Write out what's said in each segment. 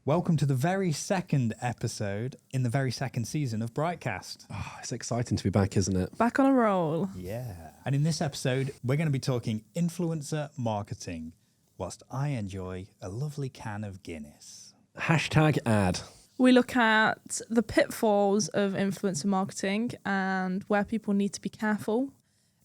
Welcome to the very second episode in the very second season of BriightCast. Oh, it's exciting to be back, isn't it? Back on a roll. Yeah. And in this episode, we're going to be talking influencer marketing, whilst I enjoy a lovely can of Guinness. Hashtag ad. We look at the pitfalls of influencer marketing and where people need to be careful,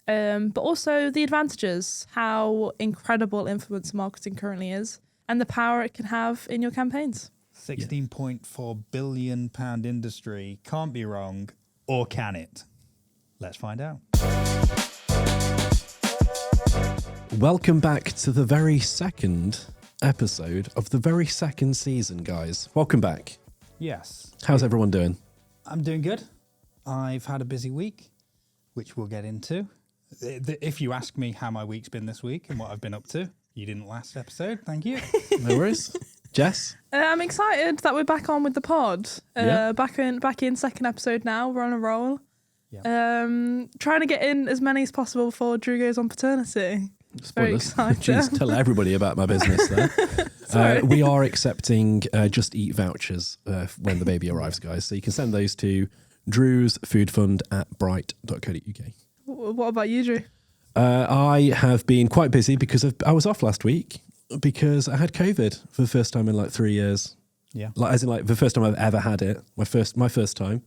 but also the advantages, how incredible influencer marketing currently is, and the power it can have in your campaigns. £16.4 billion industry. Can't be wrong, or can it? Let's find out. Welcome back to the very second episode of the very second season, guys. Welcome back. Yes. How's everyone doing? I'm doing good. I've had a busy week, which we'll get into. If you ask me how my week's been this week and what I've been up to, you didn't last episode. Thank you. No worries. Jess? I'm excited that we're back on with the pod. Yeah. Back in second episode now. We're on a roll. Yeah. Trying to get in as many as possible before Drew goes on paternity. Very excited. Jeez, tell everybody about my business there. We are accepting Just Eat vouchers when the baby arrives, guys. So you can send those to drewsfoodfund@bright.co.uk. What about you, Drew? I have been quite busy because I was off last week because I had COVID for the first time in like 3 years. Yeah. As in the first time I've ever had it. My first time.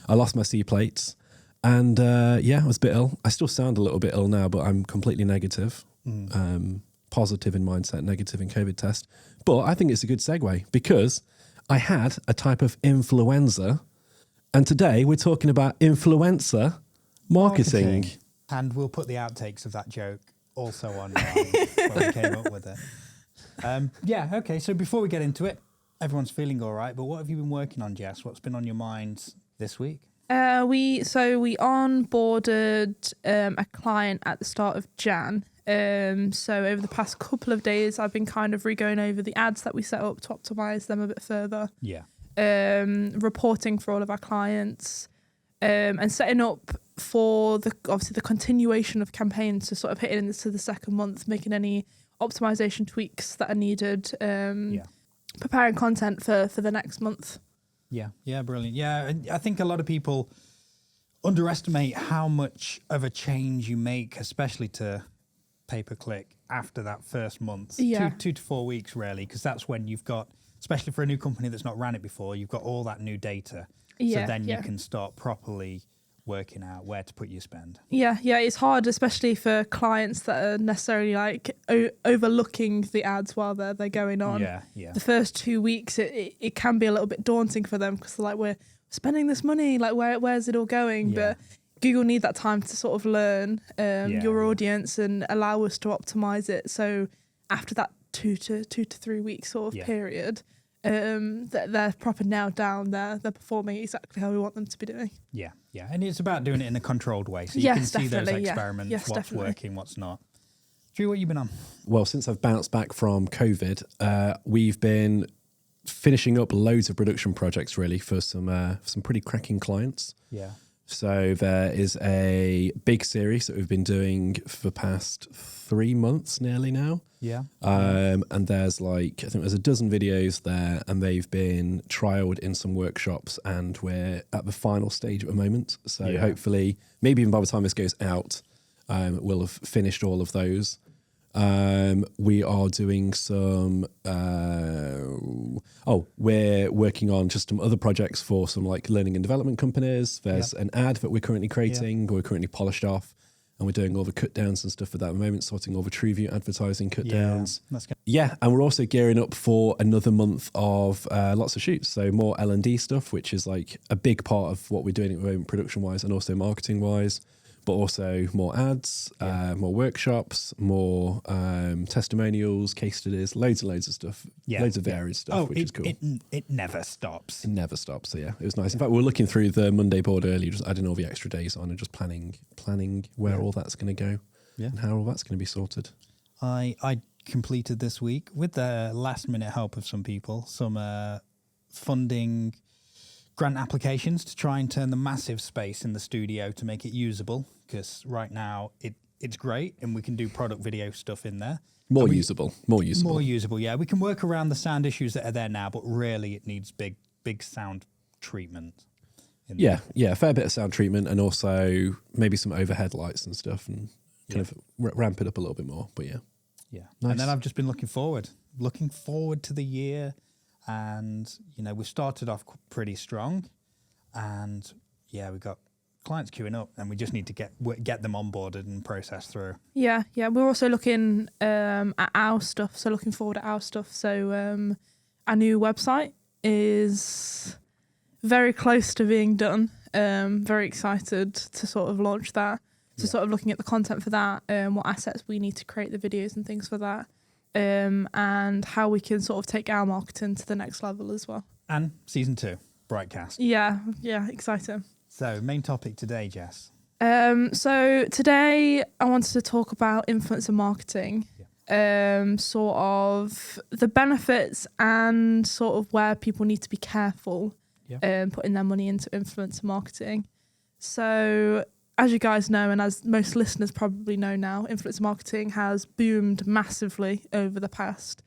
I lost my C plates. And I was a bit ill. I still sound a little bit ill now, but I'm completely negative. Positive in mindset, negative in COVID test. But I think it's a good segue because I had a type of influenza. And today we're talking about influencer marketing. And we'll put the outtakes of that joke also online when we came up with it. Okay. So before we get into it, everyone's feeling all right. But what have you been working on, Jess? What's been on your mind this week? We onboarded a client at the start of Jan. So over the past couple of days, I've been kind of re-going over the ads that we set up to optimize them a bit further. Yeah. Reporting for all of our clients, and setting up for the continuation of campaigns to sort of hit into the second month, making any optimization tweaks that are needed, preparing content for the next month. Yeah, brilliant. Yeah, and I think a lot of people underestimate how much of a change you make, especially to pay-per-click after that first month. Yeah. 2 to 4 weeks, really, because that's when you've got, especially for a new company that's not ran it before, you've got all that new data. So then you can start properly working out where to put your spend. Yeah, it's hard, especially for clients that are necessarily like overlooking the ads while they're going on. Yeah. The first 2 weeks, it can be a little bit daunting for them because like we're spending this money, like where's it all going? Yeah. But Google need that time to sort of learn your audience and allow us to optimize it. So after that 2 to 3 weeks sort of period, they're proper nailed down. They're performing exactly how we want them to be doing. Yeah. And it's about doing it in a controlled way. So you can see those experiments, what's definitely working, what's not. Drew, what have you been on? Well, since I've bounced back from COVID, we've been finishing up loads of production projects really for some pretty cracking clients. Yeah. So there is a big series that we've been doing for the past 3 months nearly now. Yeah. And there's I think there's a dozen videos there and they've been trialed in some workshops and we're at the final stage at the moment. So hopefully, maybe even by the time this goes out, we'll have finished all of those. We are doing some, we're working on just some other projects for some learning and development companies. There's an ad that we're currently creating, we're currently polished off and we're doing all the cut downs and stuff for that at the moment, sorting all the TrueView advertising cut downs. That's good. Yeah. And we're also gearing up for another month of lots of shoots. So more L&D stuff, which is a big part of what we're doing at the moment production wise and also marketing wise. But also more ads, more workshops, more testimonials, case studies, loads and loads of stuff, loads of varied stuff, which is cool. It never stops. It never stops. So yeah, it was nice. In fact, we were looking through the Monday board earlier, just adding all the extra days on and just planning where all that's going to go and how all that's going to be sorted. I completed this week with the last minute help of some people, some funding grant applications to try and turn the massive space in the studio to make it usable, because right now it's great, and we can do product video stuff in there. More usable. More usable, yeah. We can work around the sound issues that are there now, but really it needs big sound treatment. Yeah, a fair bit of sound treatment, and also maybe some overhead lights and stuff, and kind of ramp it up a little bit more. But yeah. Nice. And then I've just been looking forward to the year, and we started off pretty strong, and we've got clients queuing up, and we just need to get them onboarded and processed through. Yeah. We're also looking at our stuff, so looking forward at our stuff. So our new website is very close to being done. Very excited to sort of launch that. So sort of looking at the content for that, what assets we need to create the videos and things for that, and how we can sort of take our marketing to the next level as well. And season 2, BriightCast. Yeah, exciting. So main topic today, Jess. So today I wanted to talk about influencer marketing, sort of the benefits and sort of where people need to be careful putting their money into influencer marketing. So as you guys know, and as most listeners probably know now, influencer marketing has boomed massively over the past,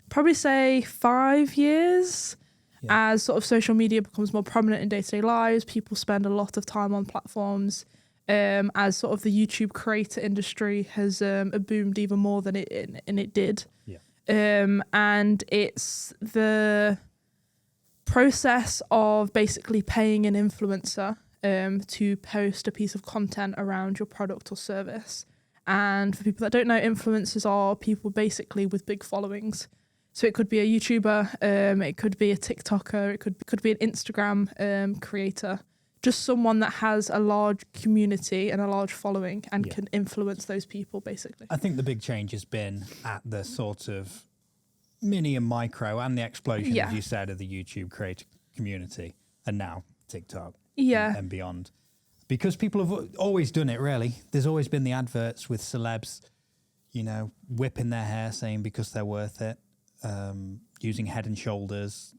probably say 5 years. As sort of social media becomes more prominent in day-to-day lives, people spend a lot of time on platforms. As sort of the YouTube creator industry has boomed even more than it did. And it's the process of basically paying an influencer to post a piece of content around your product or service. And for people that don't know, influencers are people basically with big followings. So it could be a YouTuber, it could be a TikToker, it could be an Instagram creator, just someone that has a large community and a large following and can influence those people, basically. I think the big change has been at the sort of mini and micro and the explosion, as you said, of the YouTube creator community, and now TikTok and beyond. Because people have always done it, really. There's always been the adverts with celebs, whipping their hair, saying because they're worth it. Using Head and Shoulders,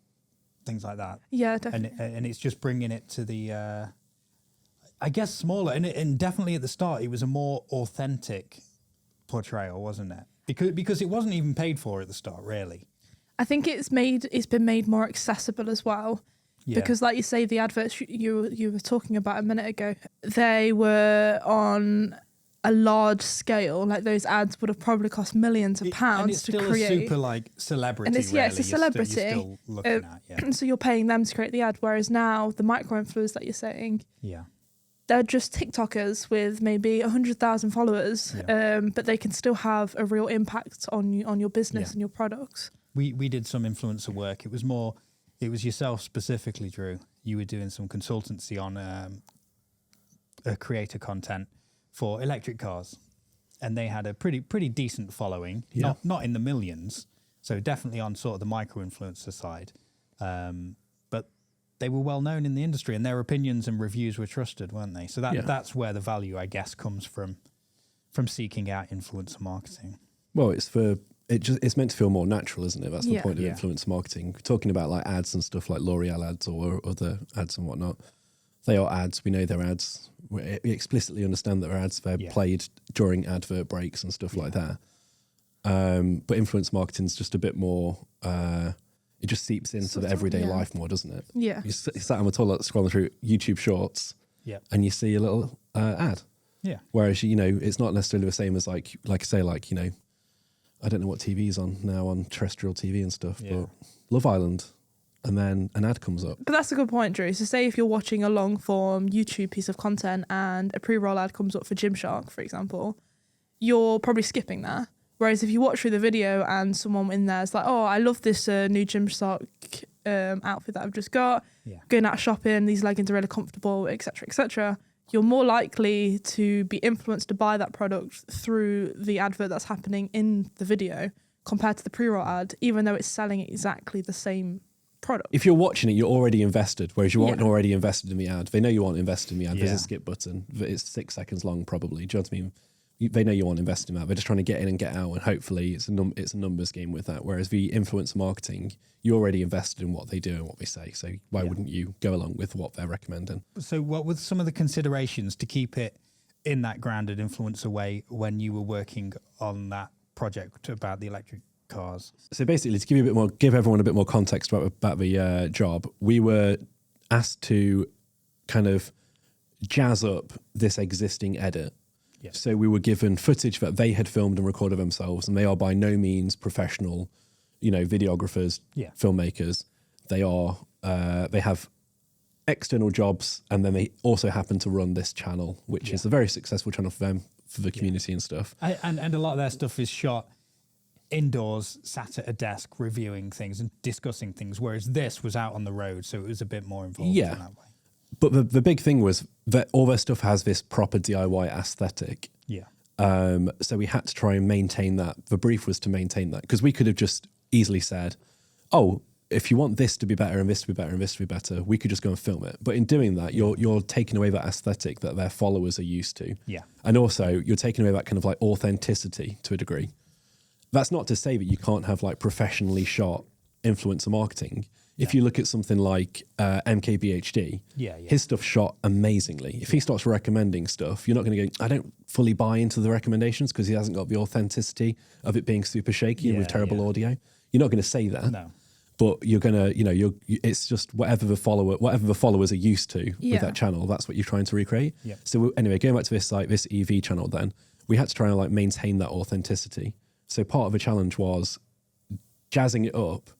things like that. Yeah, definitely. And it's just bringing it to the, I guess, smaller. And definitely at the start, it was a more authentic portrayal, wasn't it? Because it wasn't even paid for at the start, really. I think it's been made more accessible as well. Yeah. Because like you say, the adverts you were talking about a minute ago, they were on a large scale. Like those ads would have probably cost millions of pounds to create. And it's still a super like celebrity. And it's a celebrity. You're still looking at, So you're paying them to create the ad. Whereas now the micro influencers that you're saying, they're just TikTokers with maybe 100,000 followers, but they can still have a real impact on your business and your products. We did some influencer work. It was yourself specifically, Drew. You were doing some consultancy on a creator content for electric cars, and they had a pretty decent following, not in the millions, so definitely on sort of the micro influencer side, but they were well known in the industry, and their opinions and reviews were trusted, weren't they? So that's where the value, I guess, comes from seeking out influencer marketing. Well, it's meant to feel more natural, isn't it? That's the point of influencer marketing. Talking about like ads and stuff like L'Oreal ads or other ads and whatnot. They are ads. We know they're ads. We explicitly understand that they're ads. They're played during advert breaks and stuff like that. But influence marketing is just a bit more. It just seeps into the everyday life more, doesn't it? Yeah. You sat on the toilet scrolling through YouTube Shorts, and you see a little ad. Yeah. Whereas it's not necessarily the same as like I say, I don't know what TV's on now on terrestrial TV and stuff, but Love Island. And then an ad comes up. But that's a good point, Drew. So say if you're watching a long form YouTube piece of content and a pre-roll ad comes up for Gymshark, for example, you're probably skipping that. Whereas if you watch through the video and someone in there is like, oh, I love this new Gymshark outfit that I've just got, going out shopping, these leggings are really comfortable, etc., you're more likely to be influenced to buy that product through the advert that's happening in the video compared to the pre-roll ad, even though it's selling exactly the same product. If you're watching it, you're already invested, whereas you aren't already invested in the ad. They know you aren't invested in the ad. There's a skip button. It's 6 seconds long, probably. Do you know what I mean? They know you aren't invested in that. They're just trying to get in and get out, and hopefully it's a numbers game with that. Whereas the influencer marketing, you're already invested in what they do and what they say. So why wouldn't you go along with what they're recommending? So what were some of the considerations to keep it in that grounded influencer way when you were working on that project about the electric cars? So basically, to give everyone a bit more context about the job, we were asked to kind of jazz up this existing edit. Yeah. So we were given footage that they had filmed and recorded themselves, and they are by no means professional, videographers, filmmakers. They are, they have external jobs, and then they also happen to run this channel, which is a very successful channel for them, for the community and stuff. And a lot of their stuff is shot indoors, sat at a desk, reviewing things and discussing things, whereas this was out on the road, so it was a bit more involved in that way. But the big thing was that all their stuff has this proper DIY aesthetic. Yeah. So we had to try and maintain that. The brief was to maintain that, because we could have just easily said, oh, if you want this to be better and this to be better and this to be better, we could just go and film it. But in doing that, you're taking away that aesthetic that their followers are used to. Yeah. And also you're taking away that kind of like authenticity to a degree. That's not to say that you can't have like professionally shot influencer marketing. If you look at something like MKBHD, his stuff shot amazingly. If he starts recommending stuff, you're not going to go, I don't fully buy into the recommendations because he hasn't got the authenticity of it being super shaky and with terrible audio. You're not going to say that. No. But you're going to, it's just whatever the followers are used to with that channel, that's what you're trying to recreate. Yeah. So anyway, going back to this EV channel then, we had to try and like maintain that authenticity. So part of the challenge was jazzing it up,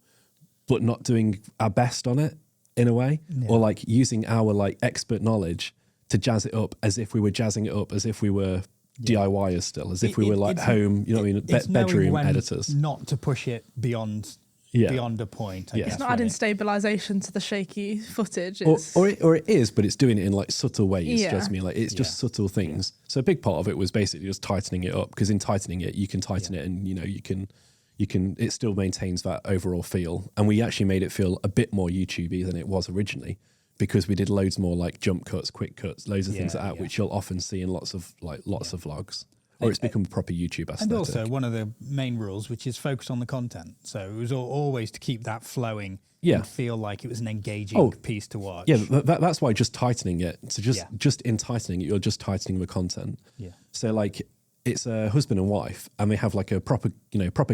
but not doing our best on it in a way, or like using our like expert knowledge to jazz it up as if we were jazzing it up, as if we were DIYers still, as if we were like home, bedroom editors. Not to push it beyond a point. I guess, it's not adding stabilization to the shaky footage. Or it is, but it's doing it in like subtle ways. Just me, like it's just subtle things. So a big part of it was basically just tightening it up, because in tightening it, you can tighten it, and you can. It still maintains that overall feel, and we actually made it feel a bit more YouTubey than it was originally, because we did loads more like jump cuts, quick cuts, loads of things like that, which you'll often see in lots of vlogs. Or it's become a proper YouTube aesthetic. And also one of the main rules, which is focus on the content. So it was always to keep that flowing and feel like it was an engaging piece to watch. Yeah, that's why just tightening it. So just in tightening it, you're just tightening the content. Yeah. So like it's a husband and wife, and they have like a proper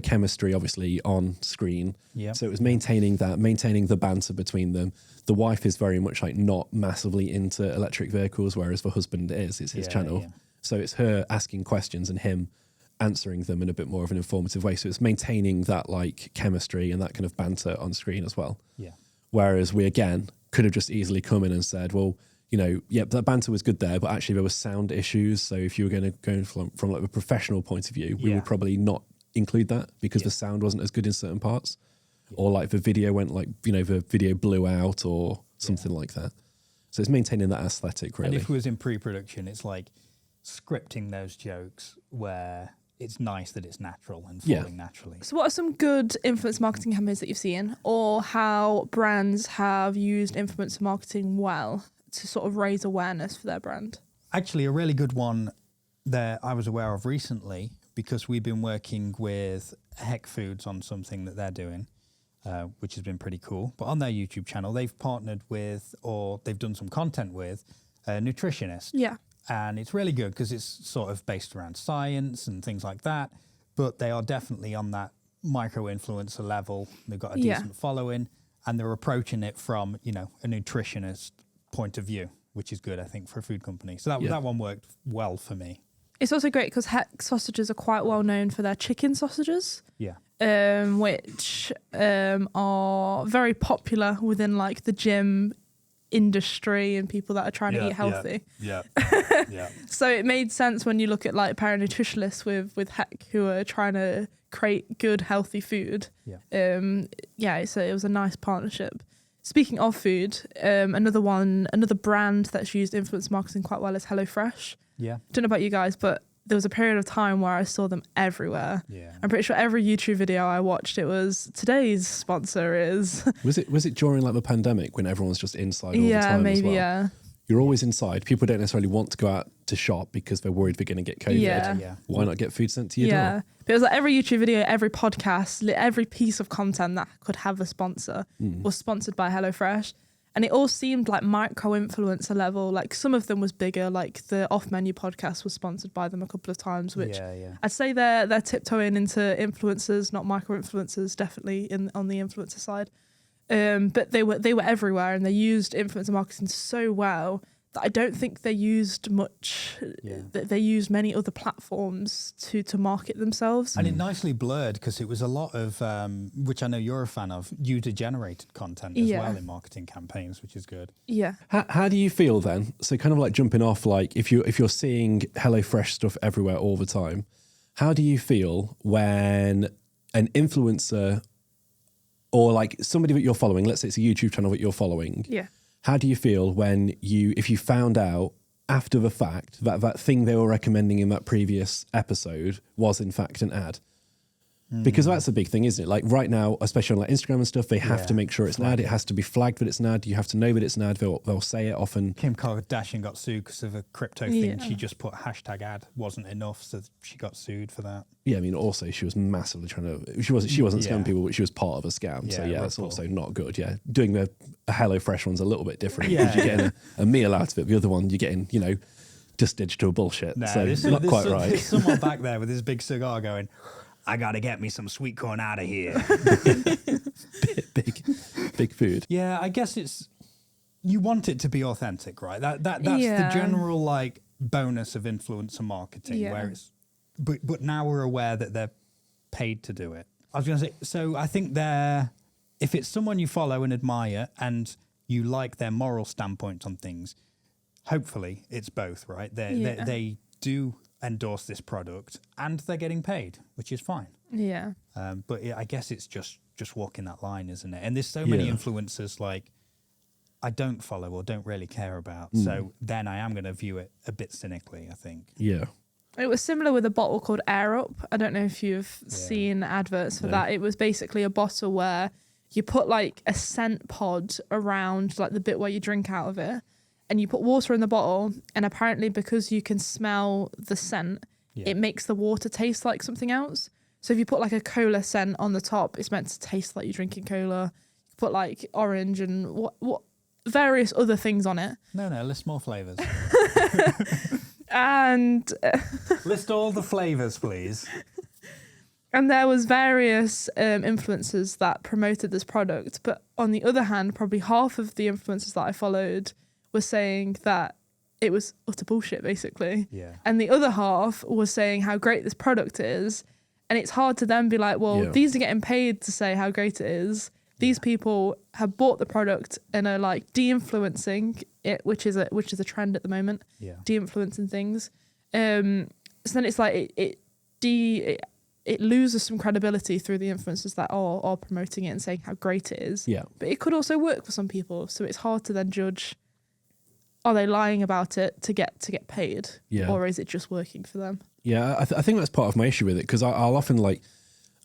chemistry, obviously, on screen. Yeah. So it was maintaining the banter between them. The wife is very much like not massively into electric vehicles, whereas the husband is. It's his channel. Yeah. So it's her asking questions and him answering them in a bit more of an informative way. So it's maintaining that like chemistry and that kind of banter on screen as well. Yeah. Whereas we, again, could have just easily come in and said, well, that banter was good there, but actually there were sound issues. So if you were going to go from like a professional point of view, we would probably not include that, because the sound wasn't as good in certain parts. Or like the video went like, the video blew out or something like that. So it's maintaining that aesthetic, really. And if it was in pre-production, it's like scripting those jokes where it's nice that it's natural and falling naturally. So what are some good influence marketing campaigns that you've seen, or how brands have used influencer marketing well to sort of raise awareness for their brand? Actually, a really good one that I was aware of recently, because we've been working with Heck Foods on something that they're doing, which has been pretty cool. But on their YouTube channel, they've partnered with, or they've done some content with, a nutritionist. Yeah. And it's really good because it's sort of based around science and things like that. But they are definitely on that micro-influencer level. They've got a decent following, and they're approaching it from, a nutritionist point of view, which is good, I think, for a food company. So that one worked well for me. It's also great because Heck sausages are quite well known for their chicken sausages. Yeah. Which are very popular within like the gym industry and people that are trying to eat healthy. Yeah. So it made sense when you look at like paranutritionalists with Heck who are trying to create good healthy food. So it was a nice partnership. Speaking of food, another brand that's used influence marketing quite well is HelloFresh. Yeah. Don't know about you guys, but there was a period of time where I saw them everywhere. Yeah. I'm pretty sure every YouTube video I watched, it was today's sponsor is. Was it during like the pandemic when everyone was just inside all the time? Yeah, maybe, as well? yeah. You're always inside. People don't necessarily want to go out to shop because they're worried they're going to get COVID. Yeah. Why not get food sent to your door? But it was like every YouTube video, every podcast, every piece of content that could have a sponsor was sponsored by HelloFresh. And it all seemed like micro influencer level. Like some of them was bigger, like the Off Menu podcast was sponsored by them a couple of times, which I'd say they're tiptoeing into influencers, not micro influencers, definitely on the influencer side. But they were everywhere, and they used influencer marketing so well that I don't think they used much. They used many other platforms to market themselves. And it nicely blurred because it was a lot of, which I know you're a fan of, user-generated content as well in marketing campaigns, which is good. Yeah. How do you feel then? So kind of like jumping off, like if you're seeing HelloFresh stuff everywhere all the time, how do you feel when an influencer or like somebody that you're following, let's say it's a YouTube channel that you're following, how do you feel when if you found out after the fact that thing they were recommending in that previous episode was in fact an ad? Because that's a big thing, isn't it? Like right now, especially on like Instagram and stuff, they have to make sure it's an ad. It has to be flagged that it's an ad. You have to know that it's an ad. They'll say it often. Kim Kardashian got sued because of a crypto thing. She just put #ad wasn't enough, so she got sued for that. Yeah, I mean, also she was massively trying to. She wasn't scamming people, but she was part of a scam. So yeah, that's also not good. Yeah, doing a HelloFresh one's a little bit different. You're getting a meal out of it. The other one, you're getting just digital bullshit. Nah, so it's not quite right. There's someone back there with his big cigar going, I got to get me some sweet corn out of here. big food. Yeah, I guess you want it to be authentic, right? That's the general like bonus of influencer marketing, where it's, but now we're aware that they're paid to do it. I was going to say, so I think if it's someone you follow and admire and you like their moral standpoint on things, hopefully it's both, right? They do endorse this product and they're getting paid, which is fine. Yeah. But I guess it's just walking that line, isn't it? And there's so many influencers like I don't follow or don't really care about. So then I am going to view it a bit cynically, I think. Yeah. It was similar with a bottle called Air Up. I don't know if you've seen adverts for that. It was basically a bottle where you put like a scent pod around like the bit where you drink out of it, and you put water in the bottle, and apparently because you can smell the scent, it makes the water taste like something else. So if you put like a cola scent on the top, it's meant to taste like you're drinking cola. You put like orange and what various other things on it. No, list more flavours. And list all the flavours, please. And there was various influencers that promoted this product. But on the other hand, probably half of the influencers that I followed were saying that it was utter bullshit, basically. Yeah. And the other half was saying how great this product is. And it's hard to then be like, well, these are getting paid to say how great it is. These people have bought the product and are like de-influencing it, which is a trend at the moment. Yeah. De-influencing things. So then it's like it loses some credibility through the influencers that are promoting it and saying how great it is. Yeah. But it could also work for some people. So it's hard to then judge, are they lying about it to get paid? Yeah. Or is it just working for them? Yeah, I think that's part of my issue with it, because I'll often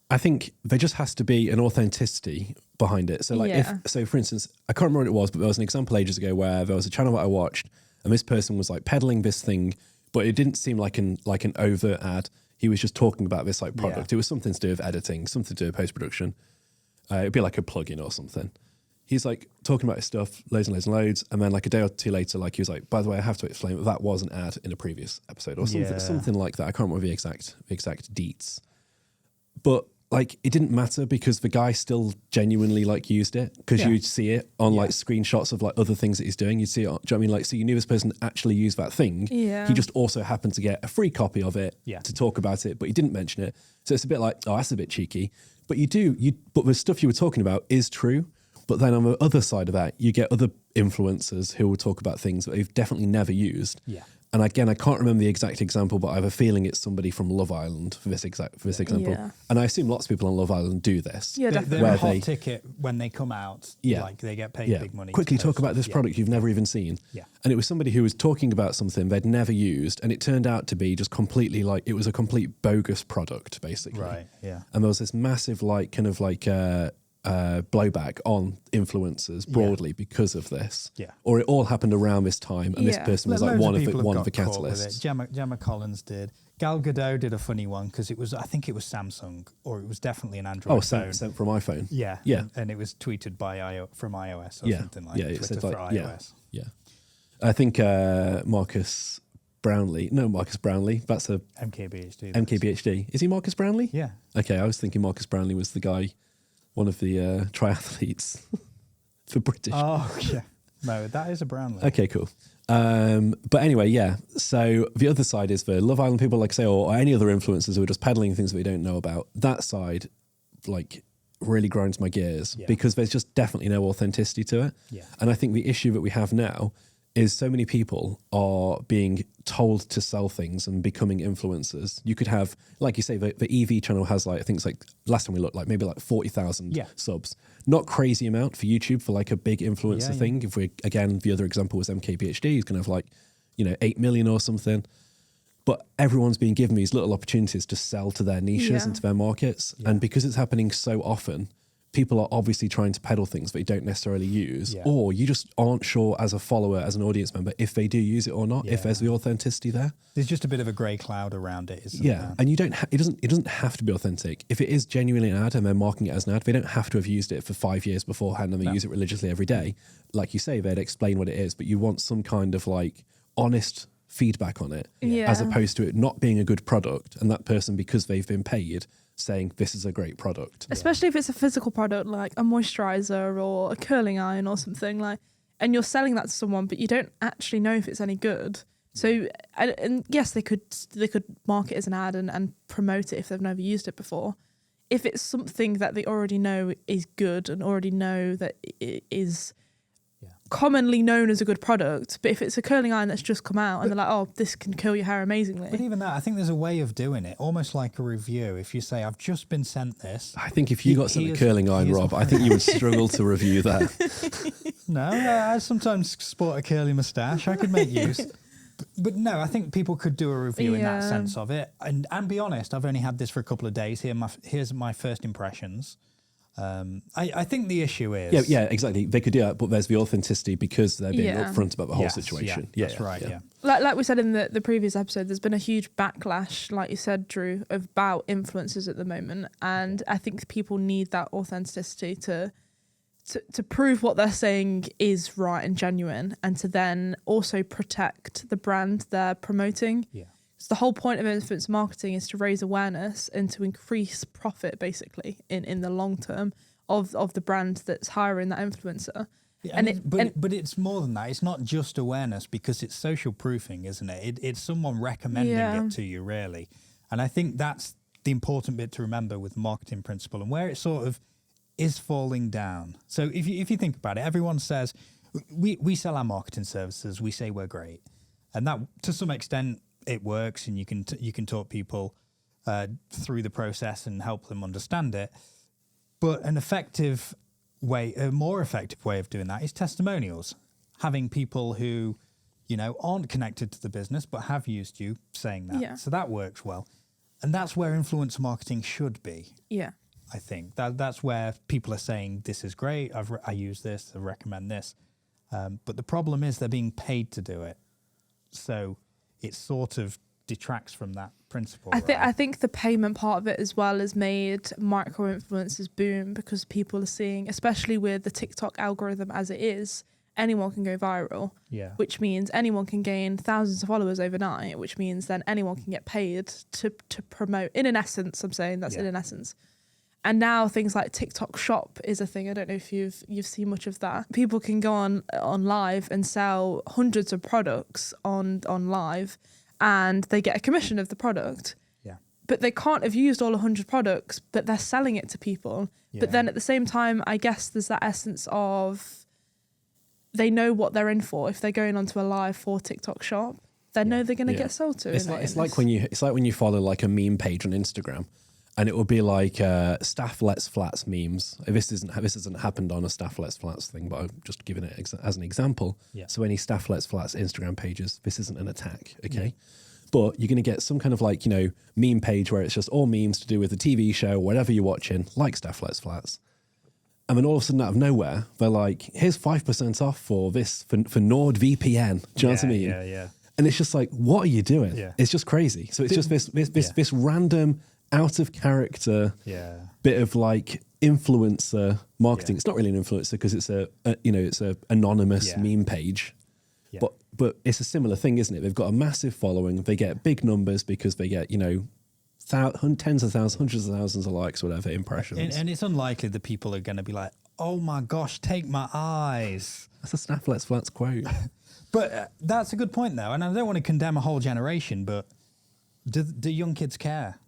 I think there just has to be an authenticity behind it. So for instance, I can't remember what it was, but there was an example ages ago where there was a channel that I watched and this person was like peddling this thing, but it didn't seem like an overt ad. He was just talking about this like product. It was something to do with editing, something to do with post-production. It'd be like a plugin or something. He's like talking about his stuff, loads and loads and loads. And then like a day or two later, like he was like, by the way, I have to explain that was an ad in a previous episode or something like that. I can't remember the exact deets. But like, it didn't matter because the guy still genuinely like used it, because you'd see it on like screenshots of like other things that he's doing. You'd see it, do you know what I mean? Like, so you knew this person actually used that thing. Yeah. He just also happened to get a free copy of it to talk about it, but he didn't mention it. So it's a bit like, oh, that's a bit cheeky. But but the stuff you were talking about is true. But then on the other side of that, you get other influencers who will talk about things that they've definitely never used. Yeah. And again, I can't remember the exact example, but I have a feeling it's somebody from Love Island for this example. Yeah. And I assume lots of people on Love Island do this. Yeah, definitely. They're a hot ticket when they come out. Like they get paid big money. Quickly talk about this product you've never even seen. Yeah. And it was somebody who was talking about something they'd never used, and it turned out to be just completely like, it was a complete bogus product, basically. Right. Yeah. And there was this massive blowback on influencers broadly because of this. Yeah. Or it all happened around this time, and this person was like one of the catalysts. Gemma Collins did. Gal Gadot did a funny one because I think it was Samsung, or it was definitely an Android phone. Sent from iPhone. Yeah. Yeah. And it was tweeted from iOS or something like Twitter for iOS. Yeah. I think Marcus Brownlee. That's a MKBHD. MKBHD. Is he Marcus Brownlee? Yeah. Okay, I was thinking Marcus Brownlee was the guy, one of the triathletes for British. Oh, yeah. No, that is a Brownlee. Okay, cool. But anyway, yeah. So the other side is for Love Island people, like I say, or any other influencers who are just peddling things that we don't know about. That side, like, really grinds my gears because there's just definitely no authenticity to it. Yeah. And I think the issue that we have now is so many people are being told to sell things and becoming influencers. You could have, like you say, the EV channel has like, I think it's like, last time we looked, like maybe like 40,000 subs. Not crazy amount for YouTube for like a big influencer thing. If we, again, the other example was MKBHD, he's going to have like, 8 million or something. But everyone's being given these little opportunities to sell to their niches and to their markets. Yeah. And because it's happening so often, people are obviously trying to peddle things that you don't necessarily use, or you just aren't sure as a follower, as an audience member, if they do use it or not, if there's the authenticity there. There's just a bit of a grey cloud around it, isn't there? And you don't. It doesn't have to be authentic. If it is genuinely an ad and they're marketing it as an ad, they don't have to have used it for 5 years beforehand and they use it religiously every day. Like you say, they'd explain what it is, but you want some kind of like honest feedback on it, as opposed to it not being a good product and that person, because they've been paid, saying this is a great product. Especially if it's a physical product like a moisturizer or a curling iron or something, like, and you're selling that to someone but you don't actually know if it's any good. So and yes, they could market as an ad and promote it if they've never used it before. If it's something that they already know is good and already know that it is commonly known as a good product, but if it's a curling iron that's just come out and they're like, oh, this can curl your hair amazingly. But even that, I think there's a way of doing it, almost like a review. If you say, I've just been sent this. I think if you got sent a curling iron, Rob, I think you would struggle to review that. No, I sometimes sport a curly moustache. I could make use. But no, I think people could do a review in that sense of it. And be honest, I've only had this for a couple of days. Here's my first impressions. I think the issue is... Yeah, exactly. They could do that, but there's the authenticity because they're being upfront about the whole situation. That's right. Like we said in the previous episode, there's been a huge backlash, like you said, Drew, about influencers at the moment. And I think people need that authenticity to prove what they're saying is right and genuine, and to then also protect the brand they're promoting. Yeah. So the whole point of influencer marketing is to raise awareness and to increase profit, basically, in the long term of the brand that's hiring that influencer. Yeah, but it's more than that. It's not just awareness, because it's social proofing, isn't it? It's someone recommending it to you, really. And I think that's the important bit to remember with marketing principle, and where it sort of is falling down. So if you think about it, everyone says, we sell our marketing services, we say we're great. And that, to some extent, it works, and you can talk people through the process and help them understand it. But a more effective way of doing that is testimonials. Having people who, aren't connected to the business but have used you saying that. Yeah. So that works well. And that's where influencer marketing should be. Yeah. I think that's where people are saying, this is great, I use this, I recommend this. But the problem is they're being paid to do it. So it sort of detracts from that principle. I think the payment part of it as well has made micro influencers boom, because people are seeing, especially with the TikTok algorithm as it is, anyone can go viral. Yeah. Which means anyone can gain thousands of followers overnight, which means then anyone can get paid to promote. In an essence, I'm saying that's in an essence. And now things like TikTok Shop is a thing. I don't know if you've seen much of that. People can go on live and sell hundreds of products on live, and they get a commission of the product. Yeah. But they can't have used all 100 products, but they're selling it to people. Yeah. But then at the same time, I guess there's that essence of they know what they're in for. If they're going onto a live for TikTok Shop, they know they're going to get sold to. It's like when you follow like a meme page on Instagram. And it will be like staff lets flats memes. This hasn't happened on a staff lets flats thing, but I'm just giving it as an example. Yeah. So any staff lets flats Instagram pages, this isn't an attack, okay? Yeah. But you're going to get some kind of like, meme page where it's just all memes to do with the TV show, whatever you're watching, like staff lets flats. And then all of a sudden, out of nowhere, they're like, here's 5% off for this, for NordVPN. Do you know what I mean? Yeah. And it's just like, what are you doing? Yeah. It's just crazy. So it's just this random, out of character bit of like influencer marketing. Yeah. It's not really an influencer because it's it's a anonymous meme page. Yeah. But it's a similar thing, isn't it? They've got a massive following. They get big numbers because they get, tens of thousands, hundreds of thousands of likes, whatever, impressions. And it's unlikely that people are going to be like, oh my gosh, take my eyes. That's a Snap Let's Flats quote. But that's a good point, though. And I don't want to condemn a whole generation, but do young kids care?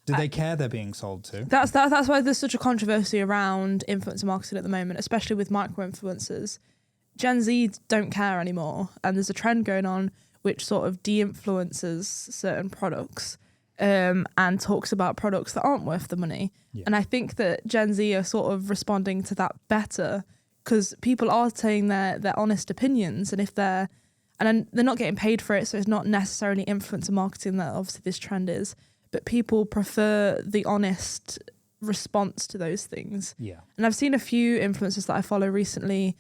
Do they care they're being sold to? That's why there's such a controversy around influencer marketing at the moment, especially with micro-influencers. Gen Z don't care anymore. And there's a trend going on which sort of de-influences certain products. And talks about products that aren't worth the money. Yeah. And I think that Gen Z are sort of responding to that better because people are saying their honest opinions. And if they're not getting paid for it, so it's not necessarily influencer marketing that obviously this trend is, but people prefer the honest response to those things. Yeah. And I've seen a few influencers that I follow recently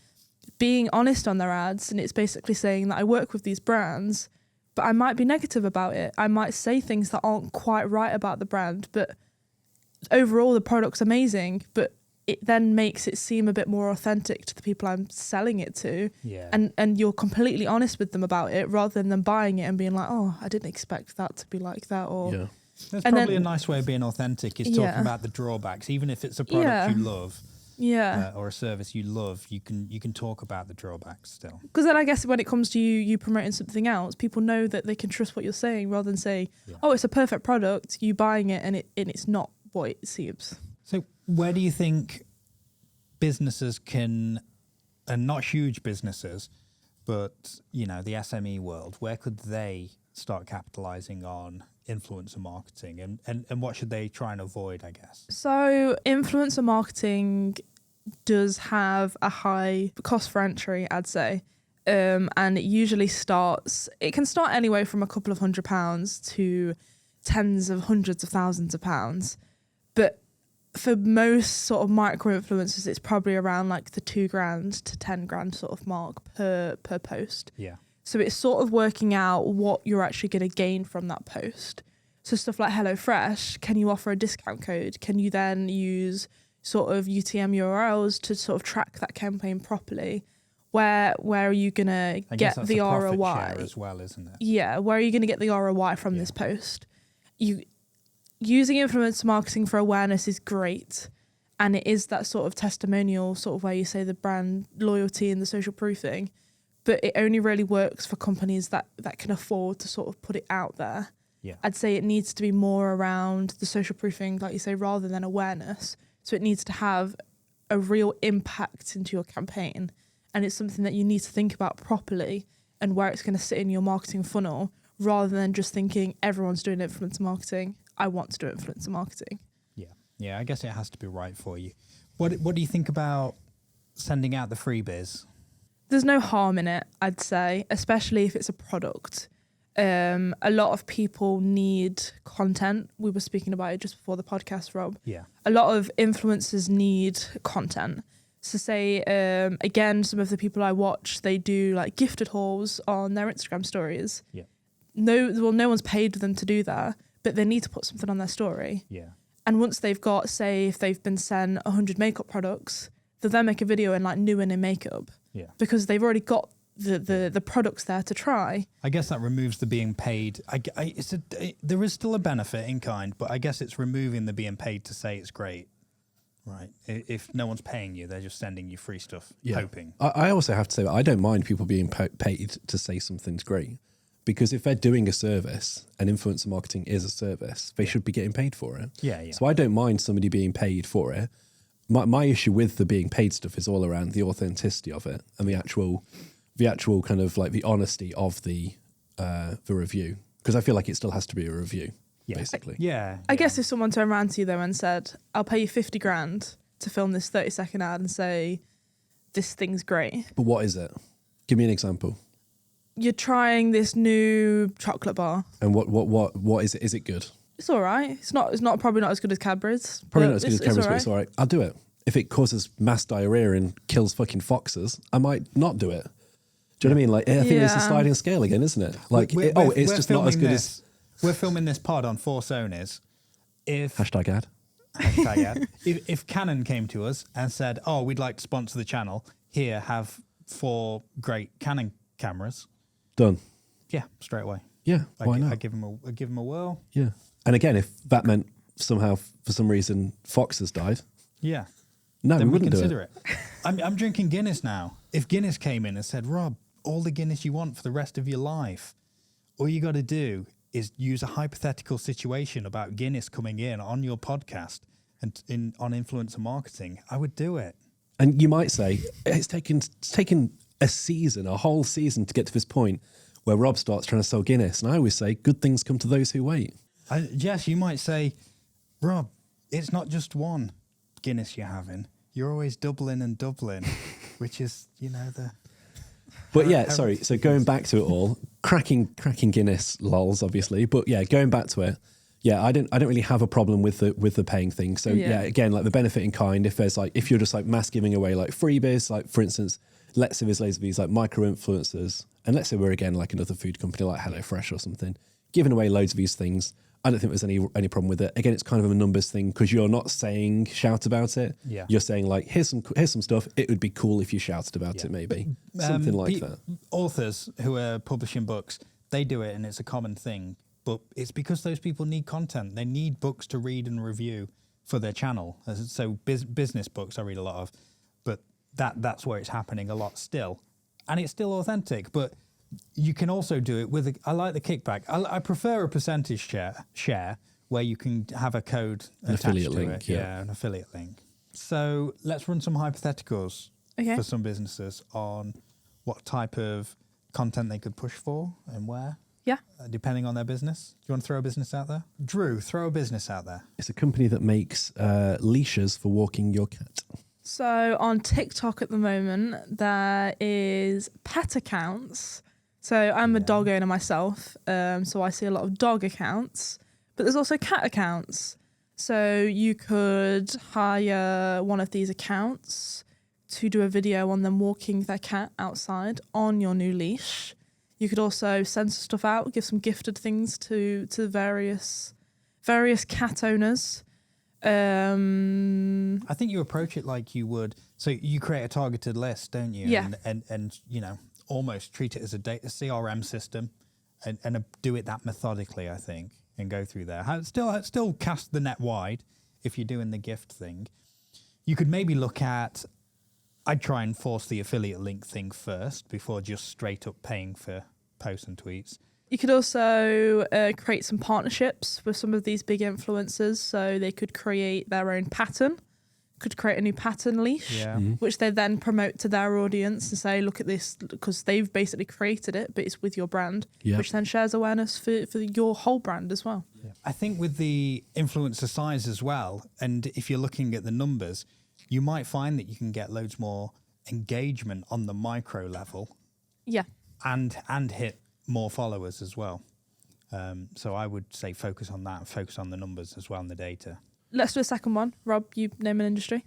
being honest on their ads. And it's basically saying that I work with these brands, but I might be negative about it. I might say things that aren't quite right about the brand, but overall the product's amazing, but it then makes it seem a bit more authentic to the people I'm selling it to. Yeah. And you're completely honest with them about it rather than them buying it and being like, oh, I didn't expect that to be like that. Or That's probably a nice way of being authentic is talking about the drawbacks, even if it's a product you love. Yeah. Or a service you love, you can talk about the drawbacks still. Because then I guess when it comes to you promoting something else, people know that they can trust what you're saying rather than say, oh, it's a perfect product, you buying it and it's not what it seems. So where do you think businesses can, and not huge businesses, but, the SME world, where could they start capitalizing on influencer marketing and what should they try and avoid, I guess? So influencer marketing does have a high cost for entry, I'd say. And it usually it can start anywhere from a couple of £100 to tens of hundreds of thousands of pounds. But for most sort of micro influencers, it's probably around like the £2,000 to £10,000 sort of mark per post. Yeah. So it's sort of working out what you're actually going to gain from that post. So stuff like HelloFresh, can you offer a discount code? Can you then use sort of UTM URLs to sort of track that campaign properly? Where are you going to get the ROI? Share as well, isn't it? Yeah, where are you going to get the ROI from this post? Using influencer marketing for awareness is great. And it is that sort of testimonial sort of where you say the brand loyalty and the social proofing. But it only really works for companies that can afford to sort of put it out there. Yeah. I'd say it needs to be more around the social proofing, like you say, rather than awareness. So it needs to have a real impact into your campaign. And it's something that you need to think about properly and where it's going to sit in your marketing funnel rather than just thinking everyone's doing influencer marketing. I want to do influencer marketing. Yeah. Yeah, I guess it has to be right for you. What do you think about sending out the freebies? There's no harm in it, I'd say, especially if it's a product. A lot of people need content. We were speaking about it just before the podcast, Rob. Yeah. A lot of influencers need content. So say, again, some of the people I watch, they do like gifted hauls on their Instagram stories. Yeah. No one's paid them to do that, but they need to put something on their story. Yeah. And once they've got, say, if they've been sent 100 makeup products, they'll then make a video in like new and in makeup. Yeah. Because they've already got the products there to try. I guess that removes the being paid. There is still a benefit in kind, but I guess it's removing the being paid to say it's great. Right. If no one's paying you, they're just sending you free stuff, hoping. I also have to say that I don't mind people being paid to say something's great. Because if they're doing a service and influencer marketing is a service, they should be getting paid for it. Yeah, yeah. So I don't mind somebody being paid for it. My issue with the being paid stuff is all around the authenticity of it and the actual kind of like the honesty of the review. Because I feel like it still has to be a review, basically. I guess if someone turned around to you though and said, I'll pay you 50 grand to film this 30-second ad and say, this thing's great. But what is it? Give me an example. You're trying this new chocolate bar. And what is it? Is it good? It's all right. It's not probably not as good as Cadbury's. Probably not as good as Cadbury's, but it's all right. I'll do it. if it causes mass diarrhea and kills fucking foxes, I might not do it. Do you know what I mean? Like, I think it's a sliding scale again, isn't it? Like, it's just not as good as... We're filming this pod on 4 Sonys. Hashtag ad. Hashtag ad. If Canon came to us and said, oh, we'd like to sponsor the channel, here, have 4 great Canon cameras. Done. Yeah, straight away. Yeah, why not? I'd give them a whirl. Yeah. And again, if that meant somehow, for some reason, foxes died... Yeah. No, then we wouldn't consider do it. I'm drinking Guinness now. If Guinness came in and said, Rob, all the Guinness you want for the rest of your life, all you got to do is use a hypothetical situation about Guinness coming in on your podcast and on influencer marketing, I would do it. And you might say, it's taken a whole season to get to this point where Rob starts trying to sell Guinness. And I always say, good things come to those who wait. Jess, you might say, Rob, it's not just one Guinness you're having. You're always doubling and doubling, which is, the... But yeah, sorry. So going back to it all, cracking Guinness lols, obviously. But yeah, going back to it, yeah, I don't really have a problem with the paying thing. So yeah, again, like the benefit in kind, if you're just like mass giving away like freebies, like for instance, let's say there's loads of these like micro influencers, and let's say we're again like another food company like HelloFresh or something, giving away loads of these things. I don't think there's any problem with it. Again, it's kind of a numbers thing because you're not saying shout about it. Yeah. You're saying like, here's some stuff. It would be cool if you shouted about it, maybe. Something like that. Authors who are publishing books, they do it and it's a common thing. But it's because those people need content. They need books to read and review for their channel. So business books I read a lot of. But that's where it's happening a lot still. And it's still authentic. But you can also do it with I like the kickback. I prefer a percentage share where you can have a code attached affiliate to link, it. yeah, An affiliate link. So let's run some hypotheticals for some businesses on what type of content they could push for and where. Yeah. Depending on their business. Do you want to throw a business out there? Drew, throw a business out there. It's a company that makes leashes for walking your cat. So on TikTok at the moment, there is pet accounts. So I'm a dog owner myself, so I see a lot of dog accounts, but there's also cat accounts. So you could hire one of these accounts to do a video on them walking their cat outside on your new leash. You could also censor stuff out, give some gifted things to various cat owners. I think you approach it like you would. So you create a targeted list, don't you? Yeah. And almost treat it as a CRM system and do it that methodically, I think, and go through there. Still cast the net wide if you're doing the gift thing. You could maybe look at, I'd try and force the affiliate link thing first before just straight up paying for posts and tweets. You could also create some partnerships with some of these big influencers, so they could create their own pattern. Could create a new pattern leash, which they then promote to their audience and say, look at this, because they've basically created it, but it's with your brand, which then shares awareness for your whole brand as well. Yeah. I think with the influencer size as well, and if you're looking at the numbers, you might find that you can get loads more engagement on the micro level. Yeah. And hit more followers as well. So I would say focus on that and focus on the numbers as well and the data. Let's do a second one. Rob, you name an industry.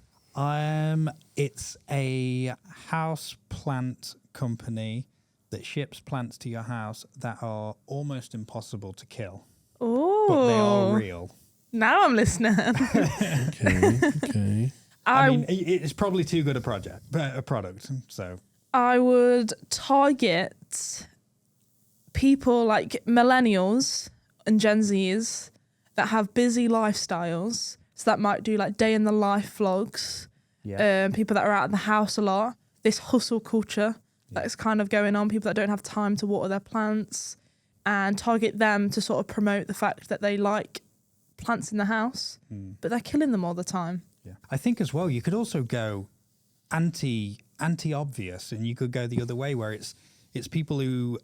It's a house plant company that ships plants to your house that are almost impossible to kill. Oh, but they are real. Now I'm listening. Okay. I mean, it's probably too good a product. So I would target people like millennials and Gen Zs that have busy lifestyles. So that might do like day in the life vlogs. Yeah. People that are out of the house a lot. This hustle culture that's kind of going on. People that don't have time to water their plants, and target them to sort of promote the fact that they like plants in the house, but they're killing them all the time. Yeah. I think as well, you could also go anti-obvious, and you could go the other way where it's people who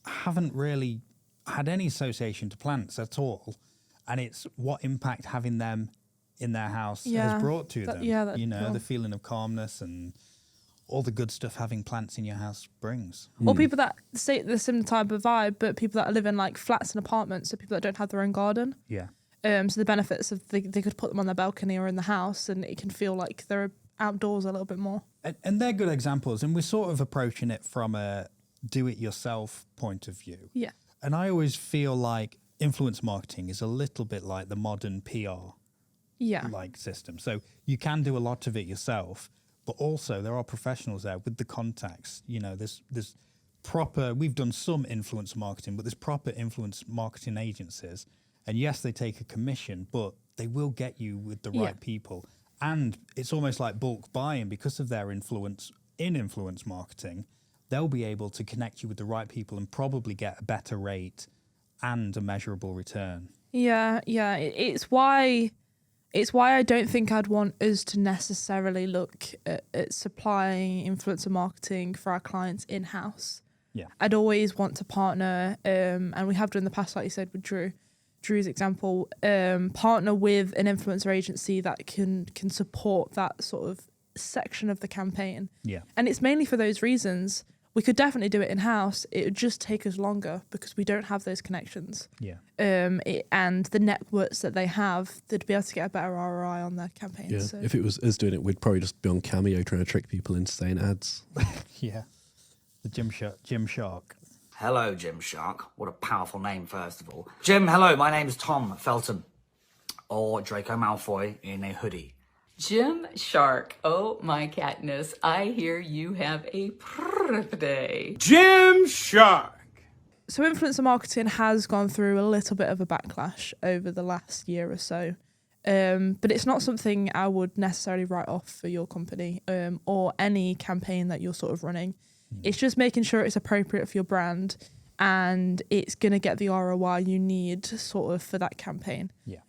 haven't really had any association to plants at all, and it's what impact having them in their house has brought to them. Yeah, the feeling of calmness and all the good stuff having plants in your house brings. Or people that say the similar type of vibe, but people that live in like flats and apartments, so people that don't have their own garden. Yeah. So the benefits of they could put them on their balcony or in the house, and it can feel like they're outdoors a little bit more. And they're good examples. And we're sort of approaching it from a do-it-yourself point of view. Yeah. And I always feel like influence marketing is a little bit like the modern PR like system. So you can do a lot of it yourself, but also there are professionals there with the contacts. You know, there's proper, we've done some influence marketing, but there's proper influence marketing agencies. And yes, they take a commission, but they will get you with the right people. And it's almost like bulk buying because of their influence in influence marketing. They'll be able to connect you with the right people and probably get a better rate and a measurable return. Yeah. It's why I don't think I'd want us to necessarily look at supplying influencer marketing for our clients in-house. Yeah. I'd always want to partner, and we have done in the past, like you said, with Drew's example, partner with an influencer agency that can support that sort of section of the campaign. Yeah. And it's mainly for those reasons. We could definitely do it in-house. It would just take us longer because we don't have those connections. Yeah. And the networks that they have, they'd be able to get a better ROI on their campaigns. Yeah. So. If it was us doing it, we'd probably just be on Cameo trying to trick people into saying ads. Yeah. The Gymshark. Hello, Gymshark. What a powerful name, first of all. Jim, hello. My name's Tom Felton, or Draco Malfoy in a hoodie. Gymshark. Oh, my Katniss. I hear you have a birthday. Gymshark. So influencer marketing has gone through a little bit of a backlash over the last year or so. But it's not something I would necessarily write off for your company or any campaign that you're sort of running. It's just making sure it's appropriate for your brand and it's going to get the ROI you need sort of for that campaign. Yeah.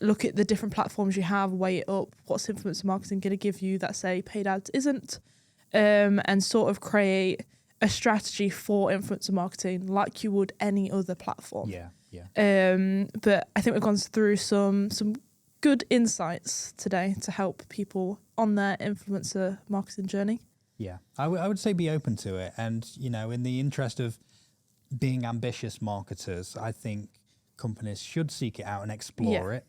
Look at the different platforms you have, weigh it up. What's influencer marketing going to give you that, say, paid ads isn't? And sort of create a strategy for influencer marketing like you would any other platform. Yeah. But I think we've gone through some good insights today to help people on their influencer marketing journey. Yeah, I would say be open to it. And, you know, in the interest of being ambitious marketers, I think companies should seek it out and explore it,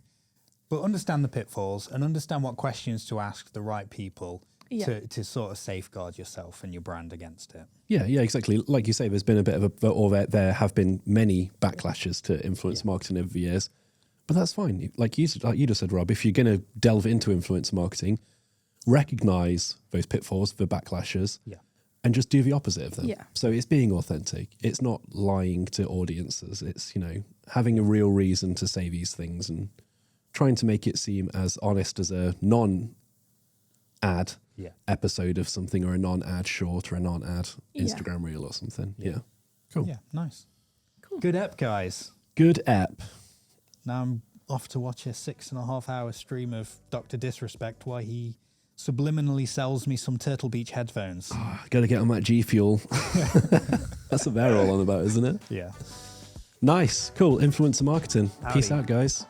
but understand the pitfalls and understand what questions to ask the right people to sort of safeguard yourself and your brand against it. Yeah, exactly. Like you say, there's been a bit of there have been many backlashes to influence marketing over the years, but that's fine. Like you just said, Rob, if you're going to delve into influencer marketing, recognize those pitfalls, the backlashes, and just do the opposite of them. Yeah. So it's being authentic. It's not lying to audiences. It's, you know, having a real reason to say these things and trying to make it seem as honest as a non-ad episode of something or a non-ad short or a non-ad Instagram reel or something. Yeah. Cool. Yeah, nice. Cool. Good app, guys. Good app. Now I'm off to watch a 6.5 hour stream of Dr. Disrespect while he subliminally sells me some Turtle Beach headphones. Oh, got to get on that G Fuel. That's what they're all on about, isn't it? Yeah. Nice. Cool. Influencer marketing. Howdy. Peace out, guys.